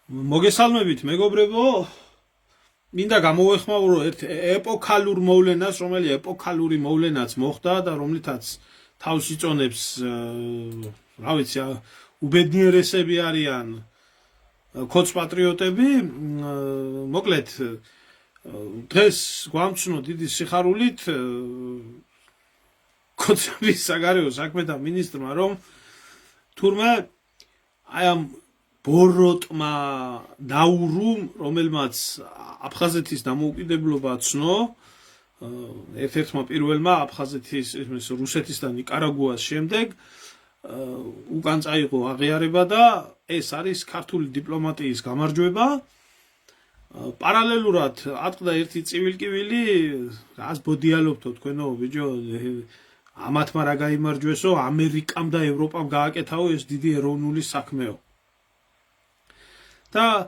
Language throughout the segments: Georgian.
მოგესალმებით მეგობრებო, მინდა გამოვეხმაურო ერთ ეპოქალურ მოვლენას, რომელიც ეპოქალური მოვლენაც მოხდა და რომლითაც თავს იწონებს, რა ვიცი, უბედნიერესები არიან ქოც პატრიოტები, მოკლედ დღეს გვამცნო დიდი სიხარულით ქოცების საგარეო საქმეთა მინისტრმა, რომ თურმე აი ამ ბოროტმა ნაურუმ, რომელმაც აფხაზეთის დამოუკიდებლობა ცნო, ერთ-ერთმა პირველმა აფხაზეთის, რუსეთის და ნიკარაგუას შემდეგ უკან წაიღო აღიარება და ეს არის ქართული დიპლომატიის გამარჯვება. პარალელურად ატყდა ერთი ცივილკივილი, რას ბოდიალობთო თქვენო ბიჭო, ამათმა რა გაიმარჯვესო, ამერიკამ და ევროპამ გააკეთაო ეს დიდი ეროვნული საქმეო. და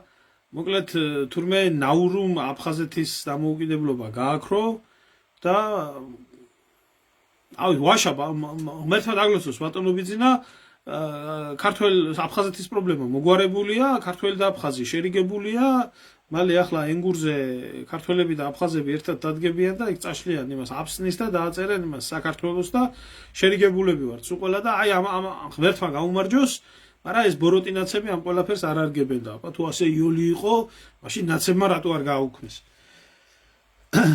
მოკლედ თურმე ნაურუმ აფხაზეთის დამოუკიდებლობა გააქრო და ვაშაბა მერთმა დაგლოცოს ბატონობიძინა ქართველ აფხაზეთის პრობლემა მოგვარებულია, ქართველი და აფხაზი შერიგებულია, მალე ახლა ენგურზე ქართველები და აფხაზები ერთად დადგებიან და იქ წაშლიან იმას აფსნის და დააწერენ იმას საქართველოს და შერიგებულები ვართ სულ ყველა და აი ამ ღმერთმა გაუმარჯოს. მაგრამ ეს ბოროტინაცები ამ ყველაფერს არ არგებენ და თუ ასე იოლი იყო, მაშინ ნაცებმა რატო არ გააუქმეს.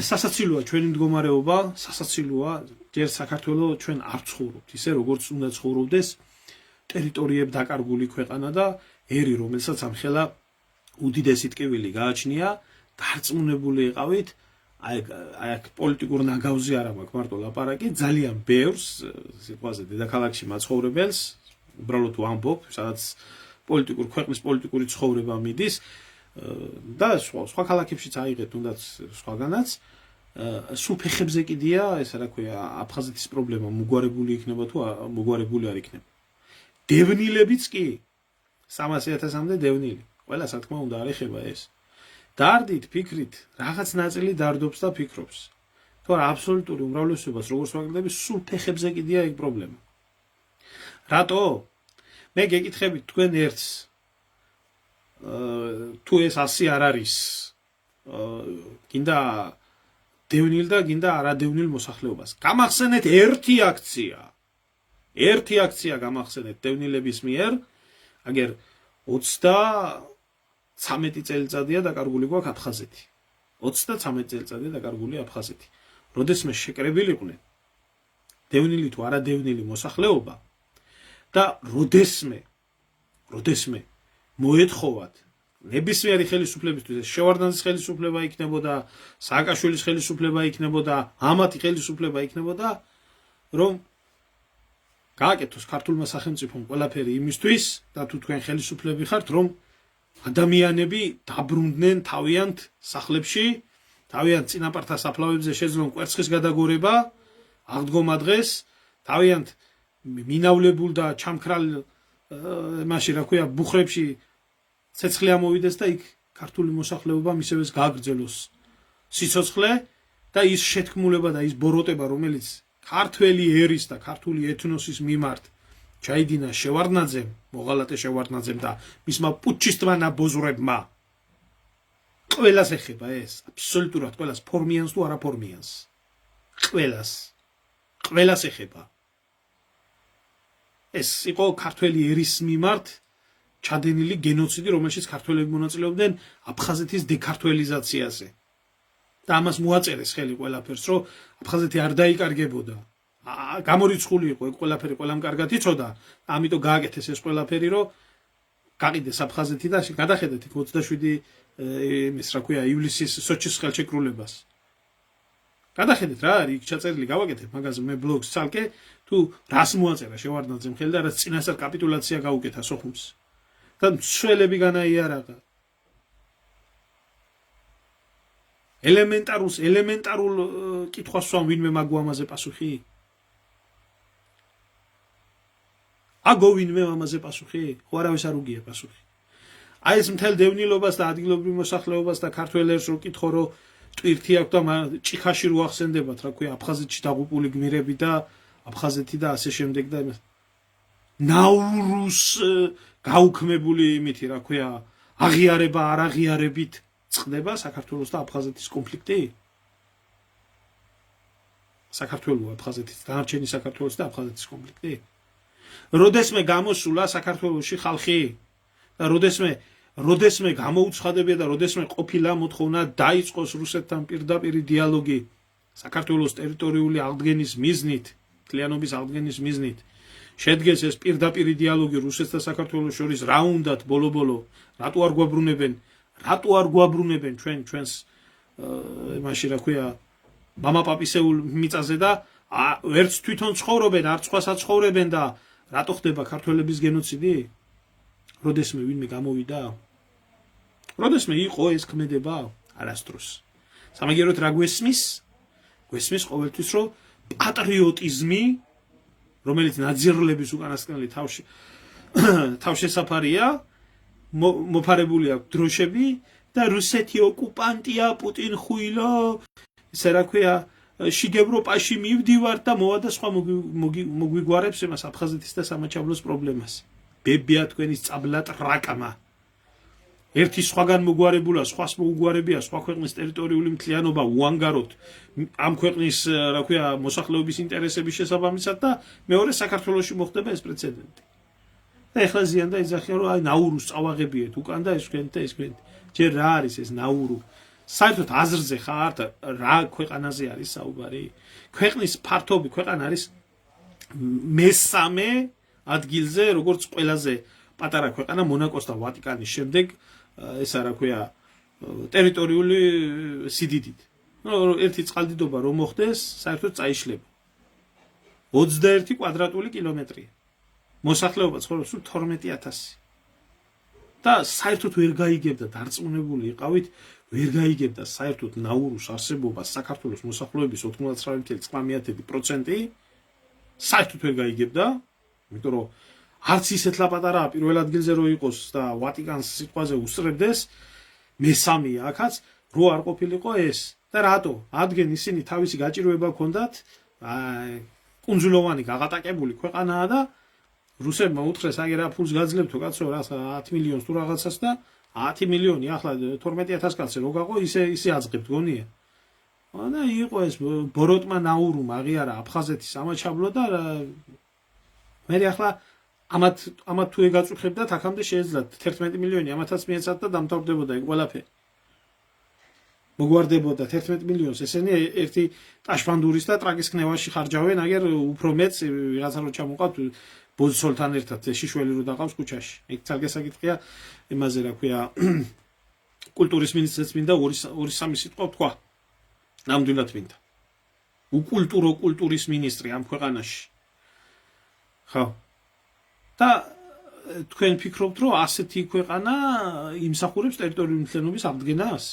სასაცილოა ჩვენი მდგომარეობა, სასაცილოა, ჯერ საქართველოს ჩვენ არ ცხოვრობთ ისე როგორც უნდა ცხოვრობდეს, ტერიტორიებ დაკარგული ქვეყანა და ერი, რომელსაც ამხელა უდიდესი ტკივილი გააჩნია, დარწმუნებული იყავით, აი პოლიტიკურ ნაგავზე არ მაქვს მარტო ლაპარაკი, ძალიან ბევრს სიტყვაზე დედაქალაქში მაცხოვრებელს უბრალოდ ვამბობ, სადაც ქვეყნის პოლიტიკური ცხოვრება მიდის და სხვა ქალაქებშიც აიღეთ თუნდაც სხვაგანაც, სულ ფეხებზე კიდია, ეს რა ქვია, აფხაზეთის პრობლემა მოგვარებული იქნება თუ მოგვარებული არ იქნება. დევნილებიც კი 300,000-მდე დევნილი. ყველა რა თქმა უნდა არ ეხება ეს. დარდით, ფიქრით, რაღაც ნაწილი დარდობს და ფიქრობს. თორე აბსოლუტური უმრავლესობას როგორც ვაკეთებ, სულ ფეხებზე კიდია ეგ პრობლემა. რატო? მე გეკითხებით თქვენ ერთს, თუ ეს 100 არ არის, გინდა დევნილ და გინდა არადევნილ მოსახლეობას. გამახსენეთ ერთი აქცია გამახსენეთ დევნილების მიერ, აგერ 33 წელიწადია დაკარგული გვაქვს აფხაზეთი. 33 წელიწადია დაკარგული აფხაზეთი. როდესმე შეკრებილიყვნენ დევნილი თუ არადევნილი მოსახლეობა და როდესმე მოეთხოვათ ნებისმიერი ხელისუფლებისთვის, შევარდნაძის ხელისუფლება იქნებოდა, სააკაშვილის ხელისუფლება იქნებოდა, ამათი ხელისუფლება იქნებოდა, რომ გააკეთოს ქართულმა სახელმწიფომ ყველაფერი იმისთვის და თუ თქვენ ხელისუფლები ხართ, რომ ადამიანები დაბრუნდნენ თავიანთ სახლებში, თავიანთ წინაპართა საფლავებზე შეძლონ კვერცხის გადაგორება, აღდგომა დღეს, თავიანთ მინავლებულ და ჩამქრალ მაშინ რა ქვია ბუხრებში ცეცხლი ამოვიდეს და იქ ქართული მოსახლეობა მისევეს გააგრძელოს სიცოცხლე და ის შეთქმულება და ის ბოროტება, რომელიც ქართველი ერის და ქართული ეთნოსის მიმართ ჩაიდინა შევარდნაძემ, მოღალატე შევარდნაძემ და მისმა პუტჩისტმა ნაბოზრებმა, ყველას ეხება ეს, აბსოლუტურად ყველას, ფორმიანს თუ არაფორმიანს, ყველას ეხება. ეს იყო ქართველი ერის მიმართ ჩადენილი გენოციდი, რომელშიც ქართველები მონაწილეობდნენ აფხაზეთის დექართუალიზაციაზე. და ამას მოაწერეს ხელი ყველაფერს, რომ აფხაზეთი არ დაიკარგებოდა. გამორიცხული იყო ეგ ყველაფერი, ყველამ კარგად იცოდა, ამიტომ გააკეთეს ეს ყველაფერი, რომ გაყიდეს აფხაზეთი და გადახედეთ იქ 27 იმის რა ქვია ივლისის სოჩის ხელშეკრულებას. გადახედეთ რა არის იქ ჩაწერილი, გავაკეთებ მაგაზე მე ბლოგს ცალკე, თუ რას მოაწერა შევარდნაძემ ხელი და რაც წინასწარ კაპიტულაცია გაუკეთა სოხუმს. და მცველები განაიარაღა. ელემენტარულ კითხვას ვსვამ, ვინმე მაგო ამაზე პასუხი? აგო ვინმე ამაზე პასუხი? ხო არავის არ უგია პასუხი. აი ეს მთელ დევნილობას და ადგილობრივ მოსახლეობას და ქართველებს რო კითხო, რომ ტვირთი აქვს და ჭიხაში რო ახსენდებათ, რა ქვია, აფხაზეთში დაღუპული გმირები და აფხაზეთი და ასე შემდეგ და ნაურუს გაუქმებული იმითი, რა ქვია, აღიარება არ აღიარებით წყდება საქართველოს და აფხაზეთის კონფლიქტი? საქართველოს აფხაზეთის დანარჩენი საქართველოს და აფხაზეთის კონფლიქტი? როდესმე გამოსულა საქართველოში ხალხი და როდესმე გამოუცხადებია და როდესმე ყოფილა მოთხოვნა დაიწყოს რუსეთთან პირდაპირი დიალოგი საქართველოს ტერიტორიული აღდგენის მიზნით, მთლიანობის აღდგენის მიზნით, შედგეს ეს პირდაპირი დიალოგი რუსეთს და საქართველოს შორის რა უნდათ ბოლო-ბოლო, რატო არ გვაბრუნებენ ჩვენს მაშინ რა ქვია მამაპაპისეულ მიწაზე და ერთს თვითონ ცხოვრობენ, არც სხვას აცხოვრებენ და რატო ხდება ქართველების გენოციდი? როდესმე ვინმე გამოვიდა? როდესმე იყო ეს ქმედება? არასდროს. სამაგიეროდ რა გვესმის? გვესმის ყოველთვის რომ პატრიოტიზმი, რომელიც ნაძირულების უკანასკნელი თავშესაფარია, მოფარებული აქვს დროშები და რუსეთი ოკუპანტია, პუტინ ხუილო, ისე რა ქვია, შიგ ევროპაში მივდივართ და მოვა და სხვა მოგვიგوارებს იმას აფხაზეთის და სამაჩაბლოს პრობლემას. ბებია თქვენის წაბლატ რაკმა. ერთი სხვაგან მოგვარებულა, სხვას მოგვარებია, სხვა ქვეყნის ტერიტორიული მთლიანობა უანგაროთ ამ ქვეყნის რა ქვია მოსახლეობის ინტერესების შესაბამისად და მეორე საქართველოში მოხდება ეს პრეცედენტი. და ეხლა ზიან და ეძახიან რომ აი ნაურუს წავაღებიეთ უკან და ეს თქვენ და ეს თქვენ. ჯერ რა არის ეს ნაურუ? საერთოდ აზრზე ხართ რა ქვეყანაზე არის საუბარი? ქვეყნის ფართობი ქვეყანა არის მესამე ადგილზე, როგორც ყველაზე პატარა ქვეყანა მონაკოს და ვატიკანის შემდეგ, ესა რა ქვია, ტერიტორიული სიდიდით. ერთი წყალდიდობა რომ მოხდეს, საერთოდ წაიშლება. 21 კვადრატული კილომეტრია. მოსახლეობა ცხოვრობს 12000. და საერთოდ ვერ გაიგებდა, დარწმუნებული იყავით, ვერ გაიგებდა საერთოდ ნაურუს არსებობას საქართველოს მოსახლეობის 99.9%. საერთოდ ვერ გაიგებდა, იმიტომ რომ არც ისეთ ლაპატარაა პირველ ადგილზე რო იყოს და ვატიკანს სიტყვაზე უსწრებდეს, მესამეა აქაც რო არ ყოფილიყო ეს. და რატო? ადგენ ისინი თავისი გაჭირვება ჰქონდათ, კუნძულოვანი გაღატაკებული ქვეყანაა და რუსებმა უთხრეს აგერ რა ფულს გაძლებთო კაცო რა 10 მილიონს თუ რაღაცას და 10 მილიონი ახლა 12000 კაცი რო გაყო ისე აძღებთ გონია. და იყო ეს ბოროტმა ნაურუმ აღიარა აფხაზეთის სამაჩაბლო და მე ახლა ამათ თუ ეგაწუხებდათ აქამდე შეეძლოთ 11 მილიონი ამათაც მიეცათ და დამთავრდებოდა ეგ ყველაფერი. მოგვარდებოდა 11 მილიონს ესენი ერთი ტაშფანდურის და ტრაკის ქნევაში ხარჯავენ, აგერ უფრო მეც ვიღაცა რო ჩამოყავთ ბოზსოლთან ერთად შიშველი რო დაყავს ქუჩაში. ეგ ცალკე საკითხია იმაზე რა ქვია კულტურის მინისტრიც მინდა 2-3 სიტყვა თქვა. ნამდვილად მინდა. უკულტურო კულტურის მინისტრი ამ ქვეყანაში. ხო. და თქვენ ფიქრობთ რომ ასეთი ქვეყანა იმსახურებს ტერიტორიული მთლიანობის აღდგენას?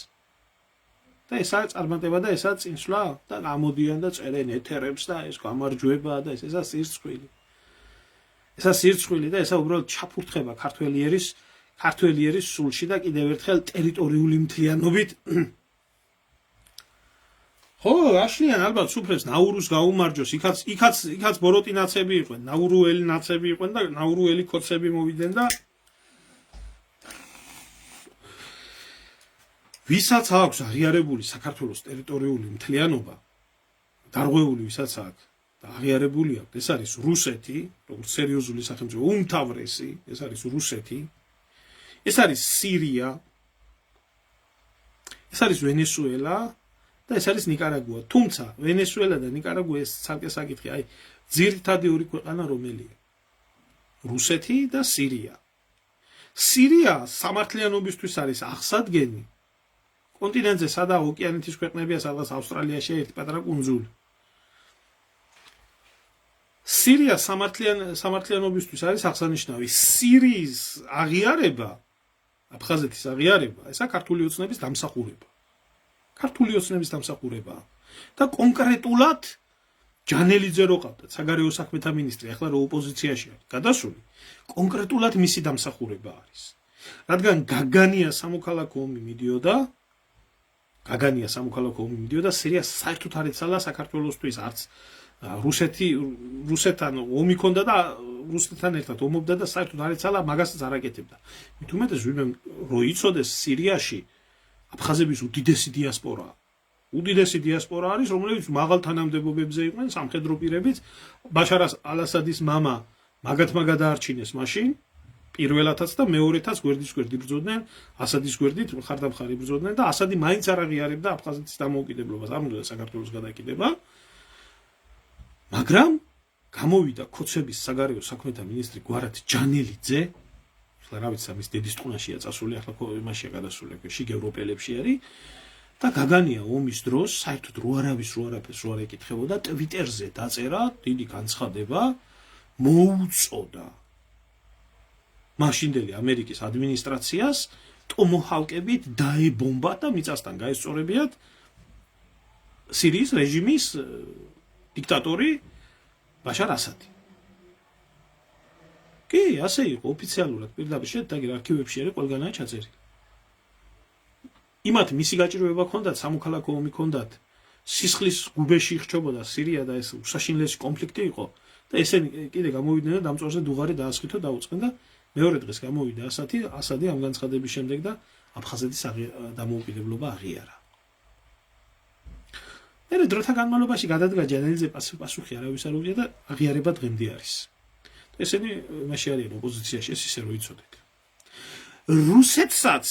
და ესაა წარმატება და ესაა წინსვლა და გამოდიან და წერენ ეთერებს და ეს გამარჯვება და ესა სირცხვილი. ესა სირცხვილი და ესა უბრალოდ ჩაფურთხება ქართველი ერის სულში და კიდევ ერთხელ ტერიტორიული მთლიანობით. ხო, აშლიან ალბათ სუფრებს ნაურუს გაუმარჯოს, იქაც ბოროტი ნაცები იყვნენ, ნაურუელი ნაცები იყვნენ და ნაურუელი ქოცები მოვიდნენ და ვისაც აქვს აღიარებული საქართველოს ტერიტორიული მთლიანობა, დარღვეული ვისაც აქვს და აღიარებული აქვს, ეს არის რუსეთი, როგორც სერიოზული სახელმწიფო, უმთავრესი, ეს არის რუსეთი, ეს არის სირია, ეს არის ვენესუელა და ეს არის ნიკარაგუა. თუმცა ვენესუელა და ნიკარაგუა ეს ცალკე საკითხი, აი ძირითადი ორი ქვეყანა რომელია? რუსეთი და სირია. სირია სამართლიანობისთვის არის აღსადგენი კონტინენტზე, სადაც ოკეანეთის ქვეყნებია, სადაც ავსტრალიაში ერთი პატარა კუნძული. სირია სამართლიანობისთვის არის აღსანიშნავი. სირიის აღიარება, აფხაზეთის აღიარება, ესა ქართული ოცნების დამსახურება. ქართული ოცნების დამსახურება. და კონკრეტულად ჯანელიძე რო ყავდა, საგარეო საქმეთა მინისტრი, ახლა რო ოპოზიციაში არის გადასული, კონკრეტულად მისი დამსახურება არის. რადგან გაგანია სამოქალაქო ომი მიდიოდა, სირია საერთოდ არ ეცალა საქართველოსთვის არც რუსეთთან ომი ქონდა და რუსეთთან ერთად ომობდა და საერთოდ არ ეცალა, მაგასაც არ აკეთებდა. მით უმეტეს ვინმე რო იცოდეს სირიაში აფხაზების უდიდესი დიასპორაა. უდიდესი დიასპორა არის, რომლებიც მაღალ თანამდებობებზე იყვნენ სამხედრო პირებით. ბაშარ ალ-ასადის მამა მაგათ-მაგად დაარჩინეს მაშინ, პირველათაც და მეორეთაც გვერდით ბრძოდნენ, ასადის გვერდით ხარდამხარი ბრძოდნენ და ასადი მაინც არ აღიარებდა აფხაზეთის დამოუკიდებლობას, არ უნდა საქართველოს გადაკიდება. მაგრამ გამოვიდა ქოცების საგარეო საქმეთა მინისტრი გვარად ჯანელიძე, ახლა რა ვიცი, მის დედის ტყუნაშია წასული, ახლა იმაშია გადასული, შიგ ევროპელებში არის. და გაგანია ომის დროს, საერთოდ რო არაფერს რო არ ეკითხებოდა, ტვიტერზე დაწერა დიდი განცხადება, მოუწოდა მაშინდელი ამერიკის ადმინისტრაციას ტომოჰავკებით დაებომბა და მიწასთან გაესწორებიათ სირიის რეჟიმის დიქტატორი ბაშარ ასადი. კი, ასე იყო ოფიციალურად პირდაპირ შედეგი არქივებში არის ყველგანაა ჩაწერილი. იმათ მისი გაჭირვება ჰქონდათ, სამოქალაქო ომი ჰქონდათ, სისხლის გუბეში იხჩებოდა სირია და ეს უსაშინლესი კონფლიქტი იყო და ესენი კიდე გამოვიდნენ და დამწვარზე დუღარი დაასხით და დაუწყენ და მეორე დღეს გამოვიდა ასადი ამ განცხადების შემდეგ და აფხაზეთის დამოუკიდებლობა აღიარა. მერე დროთა განმავლობაში გადადგა ჯანელიძე პასუხი არავის არ უღია და აღიარება დღემდე არის. ესენი მაშინ არიან ოპოზიციაში, ეს ისე რო იცოდეთ. რუსეთსაც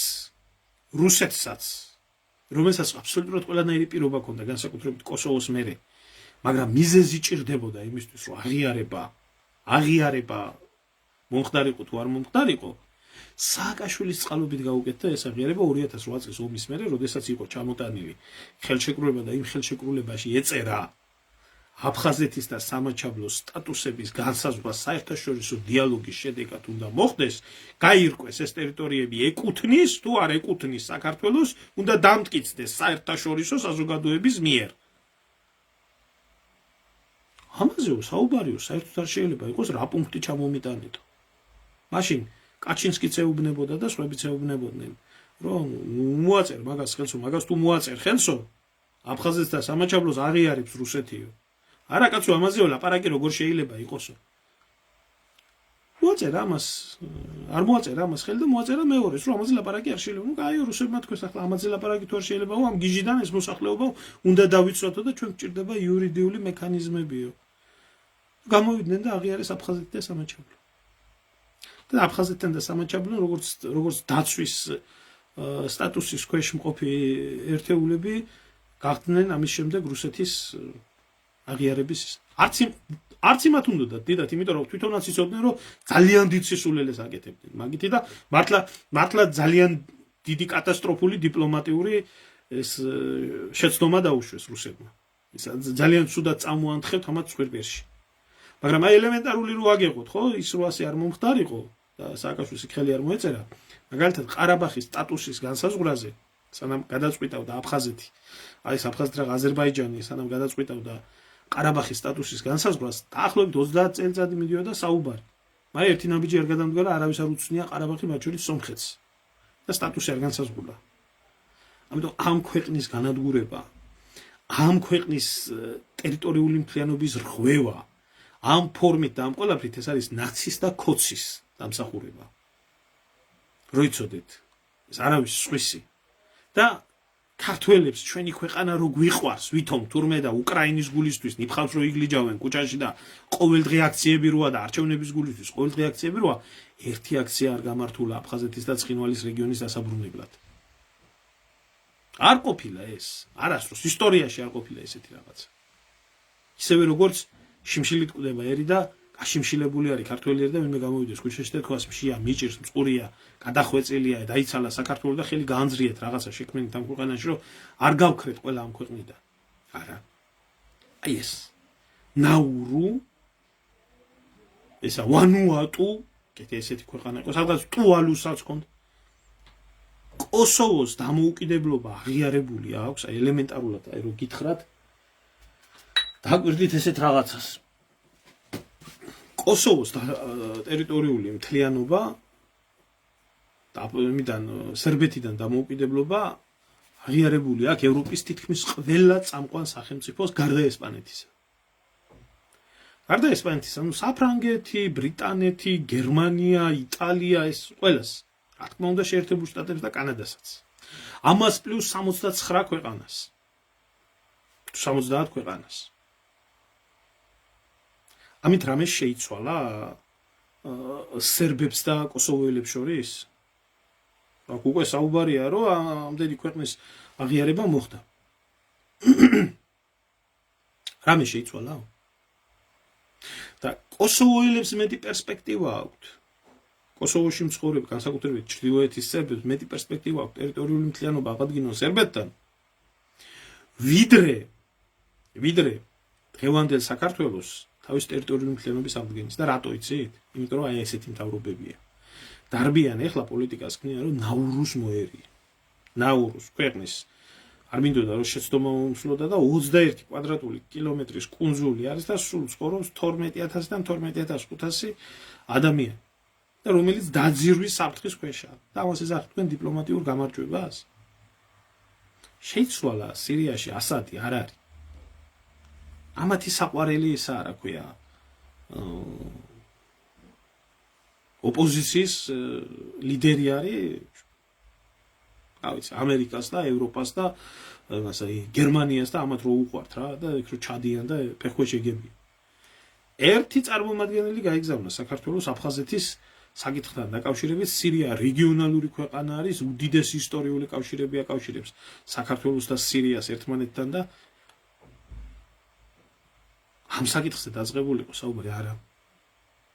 რომელსაც აბსოლუტურად ყველანაირი პირობა ჰქონდა განსაკუთრებით კოსოვოს მერე, მაგრამ მიზეზი ჭირდებოდა იმისთვის, რომ აღიარება მომხდარიყო თუ არ მომხდარიყო, სააკაშვილის წყალობით გაუკეთდა ეს აღიარება 2008 წლის ომის მერე, როდესაც იყო ჩამოტანილი ხელშეკრულება და იმ ხელშეკრულებაში ეწერა აფხაზეთის და სამაჩაბლოს სტატუსების განსაზღვრა საერთაშორისო დიალოგის შედეგად უნდა მოხდეს, გაირკვეს ეს ტერიტორიები ეკუთვნის თუ არ ეკუთვნის საქართველოს, უნდა დამტკიცდეს საერთაშორისო საზოგადოების მიერ. ამაზეო საუბარიო, საერთოდ არ შეიძლება იყოს რა პუნქტი ჩამომიტანეთო. მაშინ კაჩინსკიც ეუბნებოდა და სხვაებიც ეუბნებოდნენ, რომ მოაწერ მაგას ხელსო, მაგას თუ მოაწერ ხელსო, აფხაზეთს და სამაჩაბლოს აღიარებს რუსეთიო. არა კაცო, ამაზეო ლაპარაკი როგორ შეიძლება იყოსო. მოაწერ ამას, არ მოაწერ ამას ხელი და მოაწერა მეორეს, რომ ამაზე ლაპარაკი არ შეიძლება. ნუ კაიო, რუსებმა თქვეს ახლა ამაზე ლაპარაკი თუ არ შეიძლება, ამ გიჟიდან ეს მოსახლეობა უნდა დავიცვათო და ჩვენ გვჭირდება იურიდიული მექანიზმებიო. გამოვიდნენ და აღიარეს აფხაზეთი და სამაჩაბლო. და აფხაზეთთან და სამაჩაბლო როგორც დაცვის სტატუსის ქვეშ მყოფი ერთეულები გახდნენ ამის შემდეგ რუსეთის აღიარების არც იმათ უნდოდა დიდათ, იმიტომ რომ თვითონაც იცოდნენ, რომ ძალიან დიდ სისულელეს აკეთებდნენ მაგითი და მართლა ძალიან დიდი კატასტროფული დიპლომატიური ეს შეცდომა დაუშვეს რუსებმა. ძალიან ცუდად წამოანთხევთ ამათ სვერბერში. მაგრამ აი ელემენტარული რო აგეღოთ, ხო, ის რო ასე არ მომხდარიყო და სააკაშვილის ხელი არ მოეწერა, მაგალითად ყარაბახის სტატუსის განსაზღვრაზე, სანამ გადაწყვიტავდა აფხაზეთი, აი ეს აფხაზეთი რა აზერბაიჯანი, სანამ გადაწყვიტავდა ყარაბახის სტატუსის განსაზღვრას, დაახლოებით 30 წელიწადი მიდიოდა საუბარი. მაგრამ ერთი ნაბიჯი არ გადამდგარა, არავის არ უცნია ყარაბახი მათ შორის სომხეთს და სტატუსი არ განსაზღვრულა. ამიტომ ამ ქვეყნის განადგურება, ამ ქვეყნის ტერიტორიული მთლიანობის რღვევა, ამ ფორმით და ამ ყველაფრით ეს არის ნაცის და ქოცის დამსახურება. რო იცოდეთ, ეს არავის სხვისი და ქართველებს ჩვენი ქვეყანა რო გვიყვარს, ვითომ თურმე და უკრაინის გულისთვის ნიფხავს რო იგლიჯავენ კუჩაში და ყოველდღე აქციები როა და არჩევნების გულისთვის ყოველდღე აქციები როა, ერთი აქცია არ გამართულა აფხაზეთის და ცხინვალის რეგიონის დასაბრუნებლად. არ ყოფილა ეს, არასდროს ისტორიაში არ ყოფილა ესეთი რაღაცა. ისევე როგორც შიმშილით კვდება ერი და გაშიმშილებული არის ქართველი ერი და ვინმე გამოვიდეს ქუჩაში და თქვას მშია, მიჭირს, მწყურია, გადახვეწილია, დაიცალა საქართველოს და ხელი გაანძრიეთ რაღაცა შექმნით ამ ქვეყანაში, რომ არ გავქრეთ ყველა ამ ქვეყნიდან. არა. აი ეს ნაურუ ესა ვანუატუ, კეთე ესეთი ქვეყანა იყო, სადღაც ტუვალუსაც ჰქონდა. კოსოვოს დამოუკიდებლობა აღიარებული აქვს, აი ელემენტარულად, აი რო გითხრათ, დაგვირდით ესეთ რაღაცას. კოსოვოს ტერიტორიული მთლიანობა და იმიდან სერბეთიდან დამოუკიდებლობა აღიარებული აქვს ევროპის თითქმის ყველა წამყვან სახელმწიფოს გარდა ესპანეთისა. გარდა ესპანეთის, ანუ საფრანგეთი, ბრიტანეთი, გერმანია, იტალია, ეს ყველას. რა თქმა უნდა, შეერთებულ შტატებს და კანადასაც. ამას პლუს 69 ქვეყანას. 70 ქვეყანას. ამით რამე შეიცვალა სერბებს და კოსოვოელებს შორის? აქ უკვე საუბარია, რომ ამდენი ქვეყნის აღიარება მოხდა. რამე შეიცვალა? და კოსოვოელებს მეტი პერსპექტივა აქვთ. კოსოვოში მცხოვრები, განსაკუთრებით ჩრდილოეთის სერბებს მეტი პერსპექტივა აქვთ ტერიტორიული მთლიანობა აღადგინონ სერბეთთან, ვიდრე დღევანდელ საქართველოს თავის ტერიტორიული მთლიანობის აღდგენის. და რატო იცით? იმიტომ რომ აი ესეთი მთავრობებია. დარბიან ეხლა პოლიტიკას ქმნიან, რომ ნაურუს მოერია. ნაურუს ქვეყნის არ მინდოდა რომ შეცდომა უმსვლოდა და 21 კვადრატული კილომეტრის კუნძული არის და სულ ცხოვრობს 12000-დან 12500 ადამიანი. და რომელიც დაძირვის საფრთხის ქვეშაა. და ამას ეზახ თქვენ დიპლომატიურ გამარჯვებას? შეიცვალა სირიაში ასადი არ არის. ამათი საყვარელი ისა რა ქვია ოპოზიციის ლიდერი არის რა ვიცი ამერიკას და ევროპას და ასე გერმანიას და ამათ რო უყვართ რა და იქ რო ჩადიან და ფეხქვეშ ეგებიან. ერთი წარმომადგენელი გაიგზავნა საქართველოს აფხაზეთის საკითხთან დაკავშირებით. სირია რეგიონალური ქვეყანა არის, უდიდესი ისტორიული კავშირები აკავშირებს საქართველოს და სირიას ერთმანეთთან და ამ საკითხზე დაწყებულიყო საუბარი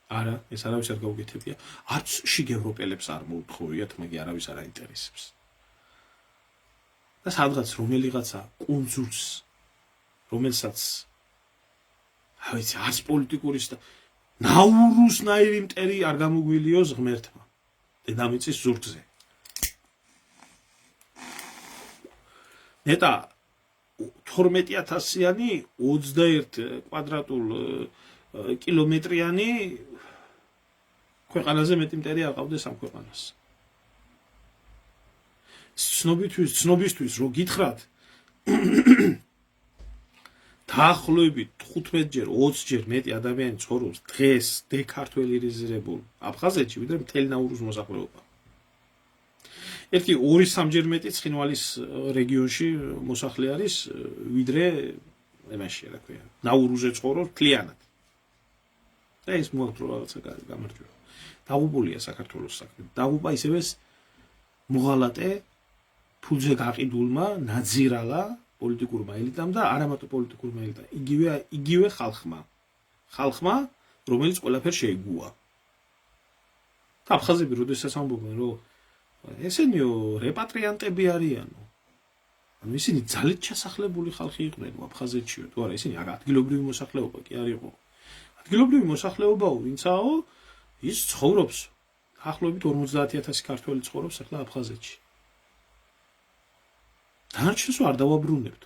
არა, ეს არავის არ გაუგეთებია. არც შიგ ევროპელებს არ მოუთხოვიათ, მაგრამ არავის არ აინტერესებს. და სადღაც რომელიღაცა კუნძულს, რომელსაც აი ეს არც პოლიტიკურის და ნაურუს ნაირი მტერი არ გამოგვილიოს ღმერთმა დედამიწის ზურგზე. ნეტა 12000-იანი 21 კვადრატულ კილომეტრიანი ქვეყანაზე მეტი მტერი აყავდეს ამ ქვეყანას. ცნობისთვის რო გითხრათ დაახლოებით 15-ჯერ, 20-ჯერ მეტი ადამიანი ცხოვრობს დღეს დექართველიზებულ აფხაზეთში, ვიდრე მთელი ნაურუს მოსახლეობა. ერთი 2-3-ჯერ მეტი ცხინვალის რეგიონში მოსახლე არის, ვიდრე ემაში რა ქვია, ნაურუზე ცხოვრობს მთლიანად. და ეს მოაქვს რაღაცა გამარჯვება. დაღუპულია საქართველოს საქმე. დაღუპა ისევე მოღალატე ფულზე გაყიდულმა ნაძირალა პოლიტიკურმა ელიტამ და არამატო პოლიტიკურმა ელიტამ, იგივე ხალხმა, რომელიც ყველაფერს შეეგუა. აფხაზები როდესაც ამბობენ, რომ ესენიო რეპატრიანტები არიანო. ანუ ისინი ძალით ჩასახლებული ხალხი იყვნენ აფხაზეთშიო, თუ არა, ისინი ადგილობრივი მოსახლეობა კი არ იყო. ადგილობრივი მოსახლეობაო, ვინცაო, ის ცხოვრობს. დაახლოებით 50000 ქართველი ცხოვრობს ახლა აფხაზეთში. დანარჩენს არ დავაბრუნებთ.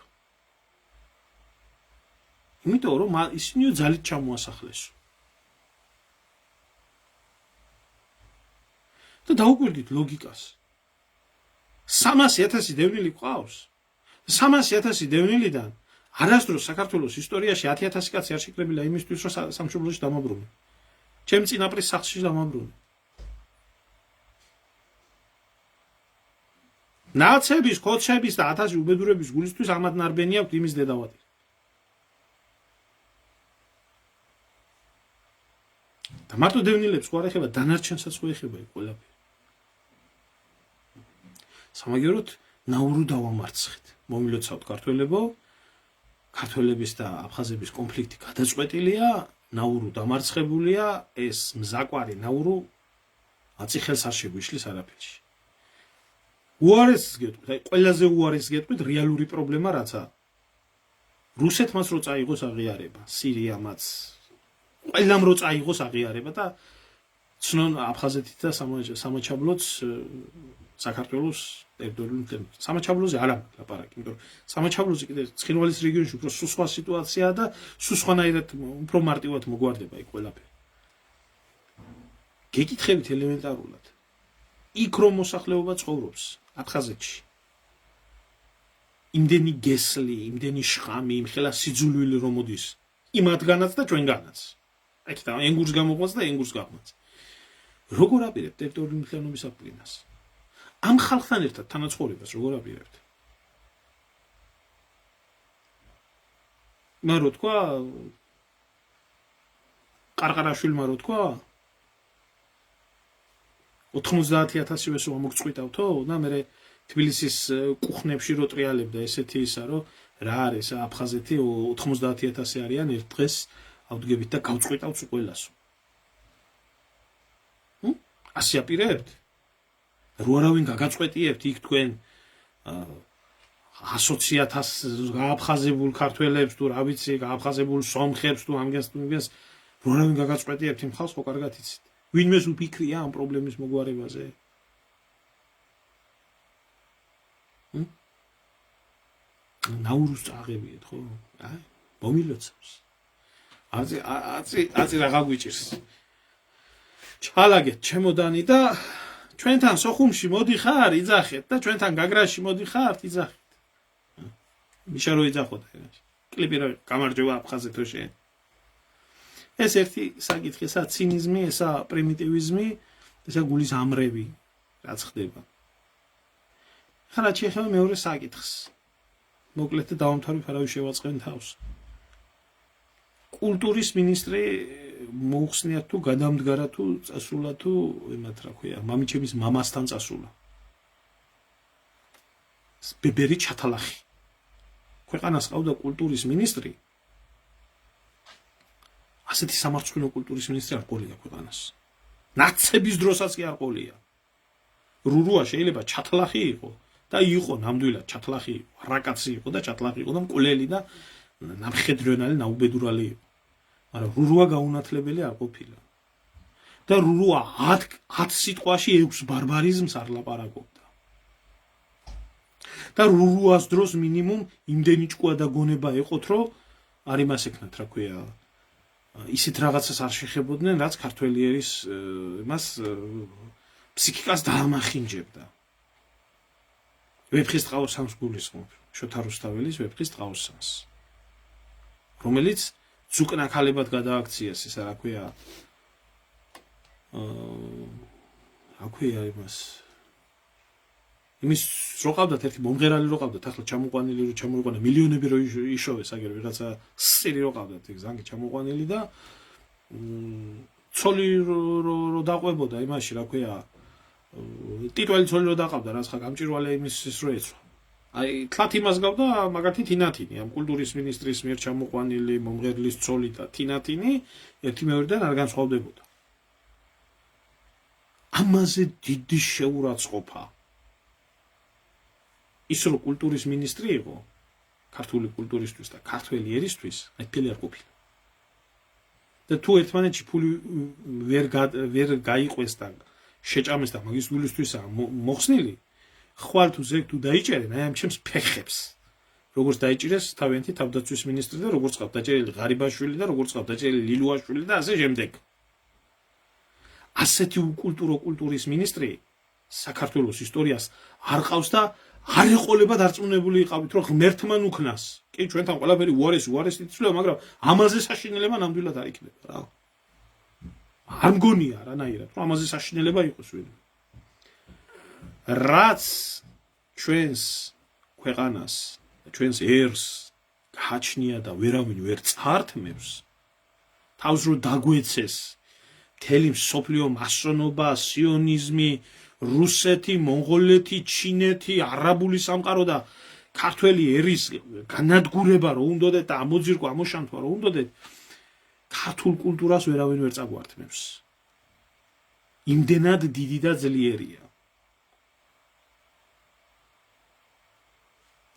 იმიტომ რომ ისინიო ძალით ჩამოასახლეს. და დაუკვირდით ლოგიკას. 300,000 დევნილი ყავს. 300,000 დევნილიდან არასდროს საქართველოს ისტორიაში 10,000 კაცი არ შეკრებილა იმისთვის, რომ სამშობლოში დამაბრუნე. ჩემ წინაპრის სახლში დამაბრუნე. ნაცების, ხოჩების და 1000 უბედურების გულისთვის ამად ნარბენი აქვს იმის დედავატი. და მარტო დევნილებს ხო არ ეხება, დანარჩენსაც ხო ეხება იქ ყველაფერი. სამაგიეროდ ნაურუ დავამარცხეთ. მომილოცავთ ქართველებო, ქართველების და აფხაზების კონფლიქტი გადაწყვეტილია, ნაურუ დამარცხებულია, ეს მზაკვარი ნაურუ აწიხელს არ შეგვიშლის არაფერში. უარესს გეტყვით, აი ყველაზე უარესს გეტყვით რეალური პრობლემა რაცა. რუსეთმაც რო წაიღოს აღიარება, სირიამაც ყველამ რო წაიღოს აღიარება და ცნონ აფხაზეთით და სამაჩაბლოც საქართველოს ტერიტორიული მთლიანობა. სამაჩაბლოზე არ აქვს ლაპარაკი, იმიტომ რომ სამაჩაბლოზე კიდე ცხინვალის რეგიონში უფრო სხვა სიტუაციაა და სხვანაირად უფრო მარტივად მოგვარდება იქ ყველაფერი. გეკითხებით ელემენტარულად. იქ რომ მოსახლეობა ცხოვრობს აფხაზეთში. იმდენი გესლი, იმდენი შხამი, იმხელა სიძულვილი რომ მოდის იმათგანაც და ჩვენგანაც. აქ და ენგურს გამოყვანს და ენგურს გაყვანს. როგორ აპირებთ ტერიტორიული მთლიანობის აფრინას? ამ ხალხთან ერთად თანაცხოვრებას როგორ აპირებთ? მაგრამ რო თქვა ყარყარაშვილმა რო თქვა 90,000-ს რომ მოგწყვიტავთო და მე თბილისის კუხნებში რო ტრიალებდა ესეთი ისა რომ რა არის აფხაზეთი 90,000 არიან ერთ დღეს ავდგებით და გავწყვიტავთ ყველასო. ასე აპირებთ? რო არავინ გაგაწყვეტიებთ იქ თქვენ 120,000 გააფხაზებულ ქართველებს თუ რა ვიცი გააფხაზებულ სომხებს თუ ამგენს თუ იმგენს რო არავინ გაგაწყვეტიებთ იმ ხალხს ხო კარგად იცით. ვინმეს უფიქრია ამ პრობლემის მოგვარებაზე? ნაურუს წაღებიეთ ხო? აი, მომილოცავს. აწი რა გაგვიჭირს. ჩალაგეთ ჩემოდანი და ჩვენთან სოხუმში მოდიხარ, იძახეთ და ჩვენთან გაგრაში მოდიხართ, იძახეთ. მიშა რო იძახოთ ეგაში. კლიპი რო გამარჯობა აფხაზეთო შენ. ეს ერთი საკითხი, ესა ცინიზმი, ესა პრიმიტივიზმი, ესა გულის ამრევი, რაც ხდება. ხარა ჩეხება მეორე საკითხს. მოკლედ და დავამთავრებ, არავის შევაწყენ თავს. კულტურის მინისტრი მოუხსნიათ თუ გადამდგარა თუ წასულა თუ იმათ რა ქვია, მამიჩემის მამასთან წასულა. ბებერი ჩათალახი. ქვეყანას ყავდა კულტურის მინისტრი. ასეთი სამართლო კულტურის მინისტრი არ ყოლია ქვეყანას. ნაცების დროსაც კი არ ყოლია. რურუა შეიძლება ჩათლახი იყო და იყო ნამდვილად ჩათლახი იყო, რაკაცი იყო და ჩათლახი იყო და მკვლელი და ნამხედრიონალი ნაუბედურალი იყო. მაგრამ რურუა გაუნათლებელი არ ყოფილა. და რურუა 10 სიტყვაში 6 ბარბარიზმს არ ლაპარაკობდა. და რურუას დროს მინიმუმ იმდენი ჭკუა და გონება ეყოთ, რომ არ იმას ეკნათ, რა ქვია, ისეთ რაღაცას არ შეხებოდნენ, რაც ქართველიერის იმას ფსიქიკას დაამახინჯებდა. ვეფხის ტყაოსანს გულისხმობ, შოთა რუსთაველის ვეფხის ტყაოსანს, რომელიც ზუკნაქალებად გადააქციეს, ისა რა ქვია, რა ქვია იმას. იმის რო ყავდათ ერთი მომღერალი რო ყავდათ, ახლა ჩამოყვანილი რო ჩამოიყვანა მილიონები რო იშოვეს, აგერ ვიღაცა სირი რო ყავდათ, ეგ ზანგი ჩამოყვანილი და ცოლი რო დაყვებოდა იმაში, რა ქვია, ტიტველი ცოლი რო დაყავდა, რაც ხა გამჭირვალე იმის რო ეცვა. აი, თლათ იმას გავდა მაგათი თინათინი, ამ კულტურის მინისტრის მიერ ჩამოყვანილი მომღერლის ცოლი და თინათინი ერთი მეორედან არ განსხვავდებოდა. ამაზე დიდი შეურაცხყოფა. ის რო კულტურის მინისტრი იყო, ქართული კულტურისთვის და ქართველი ერისთვის, აი ფელი არ ყოფილა. და თუ ერთმანეთში ფული ვერ გაიყვეს და შეჭამეს და მაგის გულისთვისაა მოხსნილი, ხვალ თუ ზეგ თუ დაიჭერენ, აი ამ ჩემს ფეხებს. როგორც დაიჭირეს თავიანთი თავდაცვის მინისტრი და როგორც ყავ დაჭერილი ღარიბაშვილი და როგორც ყავ დაჭერილი ლილუაშვილი და ასე შემდეგ. ასეთი უკულტურო კულტურის მინისტრი საქართველოს ისტორიას არ ყავს და არ ეყოლება დარწმუნებული იყავით, რომ ღმერთმან უქნას. კი, ჩვენთან ყველაფერი უარესი იცვლება, მაგრამ ამაზე საშინელება ნამდვილად არ იქნება რა. არ მგონია რანაირად, რომ ამაზე საშინელება იყოს ვინმე. რაც ჩვენს ქვეყანას, ჩვენს ერს გააჩნია და ვერავინ ვერ წართმევს, თავს რო დაგვეცეს მთელი მსოფლიო მასონობა, სიონიზმი, რუსეთი, მონღოლეთი, ჩინეთი, არაბული სამყარო და ქართველი ერის განადგურება რო უნდოდეთ და ამოძირკვა, ამოშანთვა რო უნდოდეთ, ქართულ კულტურას ვერავინ ვერ წაგვართმევს. იმდენად დიდი და ძლიერია.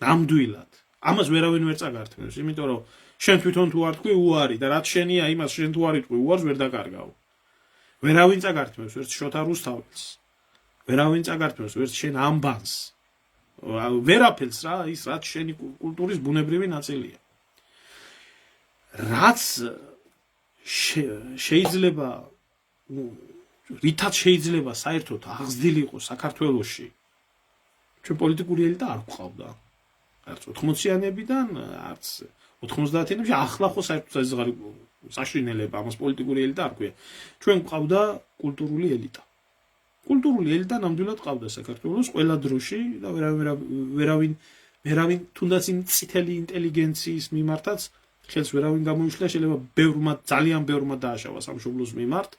ნამდვილად. ამას ვერავინ ვერ წაგართმევს, იმიტომ რომ შენ თვითონ თუ არ თქვი უარი და რაც შენია, იმას შენ თუ არ იტყვი უარს ვერ დაკარგავ. ვერავინ წაგართმევს, ვერც შოთა რუსთაველს. ვერავინ წაგართმევს, ვერც შენ ამბანს. ვერაფერს რა, ის რაც შენი კულტურის ბუნებრივი ნაწილია. რაც შეიძლება რითაც შეიძლება საერთოდ აღზრდილიყო საქართველოში. ჩვენ პოლიტიკური ელიტა არ გვყავდა. არც 80-იანებიდან, არც 90-იანებში, ახლა ხო საერთოდ საზღარი საშინელება, ამას პოლიტიკური ელიტა არ ქვია. ჩვენ გვყავდა კულტურული ელიტა. კულტურული ელიტა ნამდვილად ყავდა საქართველოს ყველა დროში და ვერავინ თუნდაც იმ წითელი ინტელიგენციის მიმართაც ხელს ვერავინ გამოიშლა, შეიძლება ძალიან ბევრმა დააშავა სამშობლოს მიმართ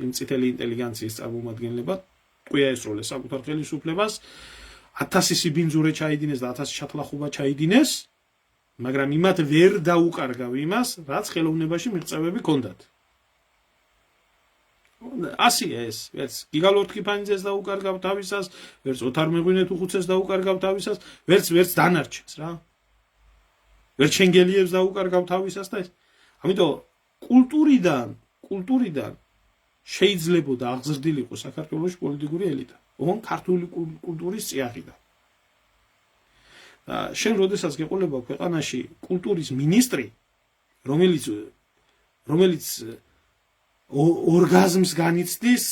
იმ წითელი ინტელიგენციის წარმომადგენლებად, ტყვია ესროლეს საკუთარ ხელისუფლებას, 1000 სიბინძურე ჩაიდინეს და 1000 ჩათლახობა ჩაიდინეს, მაგრამ იმათ ვერ დაუკარგავ იმას, რაც ხელოვნებაში მიღწევები ჰქონდათ. ასია ეს, ვერც გიგალ ორთქიფანიძეს დაუკარგავ თავისას, ვერც ოთარ მეღვინე-თუხუცეს დაუკარგავ თავისას, ვერც დანარჩენს რა. ვერც შენგელიევს დაუკარგავ თავისას და ეს. ამიტომ კულტურიდან შეიძლებოდა აღზრდილიყო საქართველოს პოლიტიკური ელიტა. ოღონდ ქართული კულტურის წიაღიდან. და შენ როდესაც გეყოლება ქვეყანაში კულტურის მინისტრი, რომელიც ორგაზმს განიცდის,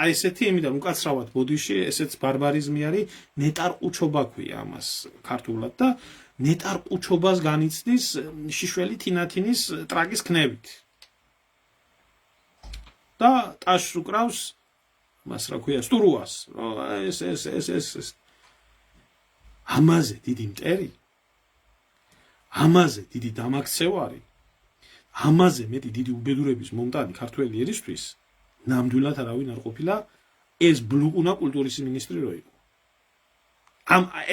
აი ესეთი იმიდან უკაცრავად ბოდიში, ესეც ბარბარიზმი არის, ნეტარყუჩობა ქვია ამას ქართულად და ნეტარყუჩობას განიცდის შიშველი თინათინის ტრაგის ქნებით. და ტაშს უკრავს მას რა ქვია, სტურუას. ეს ამაზე დიდი მტერი, ამაზე დიდი დამაქცევარი, ამაზე მეტი დიდი უბედურების მომტანი ქართველი ერისთვის ნამდვილად არავინ არ ყოფილა, ეს ბლუკუნა კულტურის მინისტრი რო იყო.